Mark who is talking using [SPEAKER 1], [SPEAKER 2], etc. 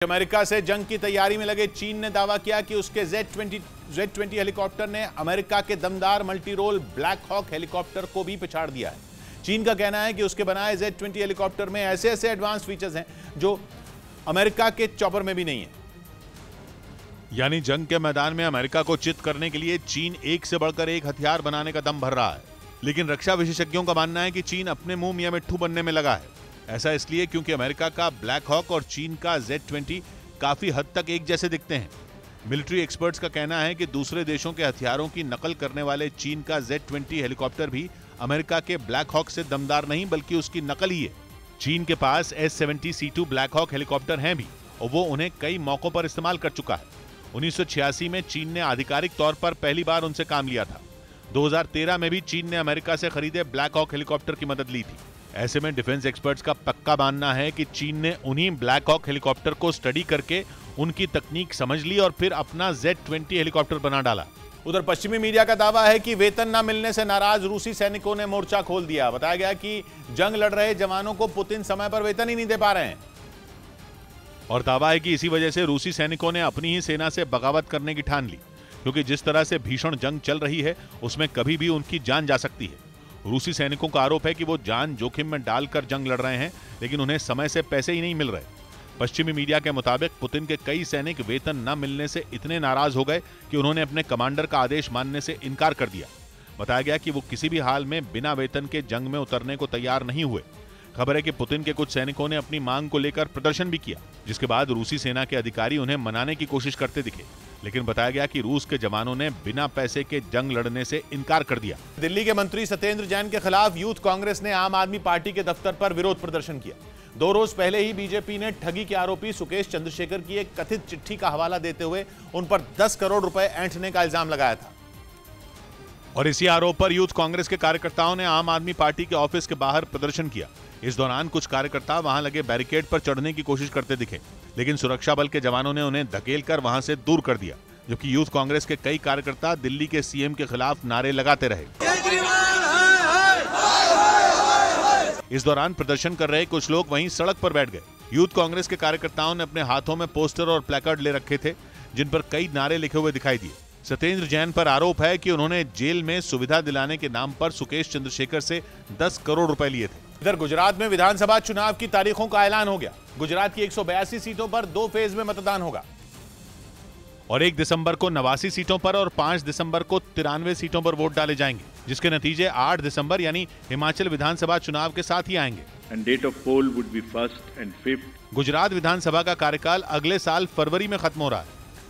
[SPEAKER 1] America से जंग की तैयारी में लगे चीन ने दावा किया कि उसके Z-20 हेलीकॉप्टर ने अमेरिका के दमदार multi role Black Hawk helicopter को भी पछाड़ दिया है। चीन का कहना है कि उसके बनाए Z-20 हेलीकॉप्टर में ऐसे एडवांस फीचर्स हैं जो अमेरिका के चॉपर में भी नहीं है। यानी जंग के मैदान में अमेरिका को चित करने के लिए चीन एक से बढ़कर एक हथियार बनाने का दम भर रहा है। लेकिन रक्षा विशेषज्ञों का मानना है कि चीन अपने मुंह मियां मिट्ठू बनने में लगा है। ऐसा इसलिए क्योंकि अमेरिका का ब्लैक हॉक और चीन का Z-20 काफी हद तक एक जैसे दिखते हैं। मिलिट्री एक्सपर्ट्स का कहना है कि दूसरे देशों के हथियारों की नकल करने वाले चीन का Z-20 हेलीकॉप्टर भी अमेरिका के ब्लैक हॉक से दमदार नहीं बल्कि उसकी नकल ही है। चीन के पास S-70C2 ब्लैक हॉक हेलीकॉप्टर हैं भी और वो उन्हें कई मौकों पर इस्तेमाल कर चुका है। 1986 में चीन ने आधिकारिक तौर पर पहली बार उनसे काम लिया था। 2013 में भी चीन ने अमेरिका से खरीदे ब्लैक हॉक हेलीकॉप्टर की मदद ली थी। ऐसे में डिफेंस एक्सपर्ट्स का पक्का मानना है कि चीन ने उन्हीं ब्लैक हॉक हेलीकॉप्टर को स्टडी करके उनकी तकनीक समझ ली और फिर अपना Z-20 हेलीकॉप्टर बना डाला। उधर पश्चिमी मीडिया का दावा है कि वेतन न मिलने से नाराज रूसी सैनिकों ने मोर्चा खोल दिया। बताया गया कि जंग लड़ रहे जवानों को पुतिन समय पर वेतन ही नहीं दे पा रहे हैं और दावा है कि इसी वजह से रूसी सैनिकों ने अपनी ही सेना से बगावत करने की ठान ली, क्योंकि जिस तरह से भीषण जंग चल रही है उसमें कभी भी उनकी जान जा सकती है। रूसी सैनिकों का आरोप है कि वो जान जोखिम में डालकर जंग लड़ रहे हैं, लेकिन उन्हें समय से पैसे ही नहीं मिल रहे। पश्चिमी मीडिया के मुताबिक पुतिन के कई सैनिक वेतन न मिलने से इतने नाराज हो गए कि उन्होंने अपने कमांडर का आदेश मानने से इनकार कर दिया। बताया गया कि वो किसी भी हाल में बिना वेतन के जंग में उतरने को तैयार नहीं हुए। खबर है कि पुतिन के कुछ सैनिकों ने अपनी मांग को लेकर प्रदर्शन भी किया, जिसके बाद रूसी सेना के अधिकारी उन्हें मनाने की कोशिश करते दिखे, लेकिन बताया गया कि रूस के जवानों ने बिना पैसे के जंग लड़ने से इनकार कर दिया। दिल्ली के मंत्री सत्येंद्र जैन के खिलाफ यूथ कांग्रेस ने आम आदमी पार्टी के दफ्तर पर विरोध प्रदर्शन किया। 2 रोज पहले ही बीजेपी ने ठगी के आरोपी सुकेश चंद्रशेखर की एक कथित चिट्ठी का हवाला देते हुए उन पर 10 करोड़ रुपए ऐंठने का इल्जाम लगाया था और इसी आरोप पर यूथ कांग्रेस के कार्यकर्ताओं ने आम आदमी पार्टी के ऑफिस के बाहर प्रदर्शन किया। इस दौरान कुछ कार्यकर्ता वहां लगे बैरिकेड पर चढ़ने की कोशिश करते दिखे, लेकिन सुरक्षा बल के जवानों ने उन्हें धकेलकर वहां से दूर कर दिया, जबकि यूथ कांग्रेस के कई कार्यकर्ता दिल्ली के सीएम के खिलाफ नारे लगाते रहे। इस दौरान प्रदर्शन कर रहे कुछ लोग वहीं सड़क पर बैठ गए। यूथ कांग्रेस के कार्यकर्ताओं ने अपने हाथों में पोस्टर और प्लेकार्ड ले रखे थे, जिन पर कई नारे लिखे हुए दिखाई दिए। सत्येंद्र जैन पर आरोप है कि उन्होंने जेल में सुविधा दिलाने के नाम पर सुकेश चंद्रशेखर से 10 करोड़ रुपए लिए थे। इधर गुजरात में विधानसभा चुनाव की तारीखों का ऐलान हो गया। गुजरात की 182 सीटों पर 2 फेज में मतदान होगा और 1 दिसंबर को 89 सीटों पर और 5 दिसंबर को 93 सीटों पर वोट डाले जाएंगे, जिसके नतीजे 8 दिसंबर यानी हिमाचल विधानसभा चुनाव के साथ ही आएंगे।
[SPEAKER 2] And date of poll would be 1st and 5th.
[SPEAKER 1] Gujarat विधानसभा का कार्यकाल अगले साल फरवरी में खत्म हो रहा है।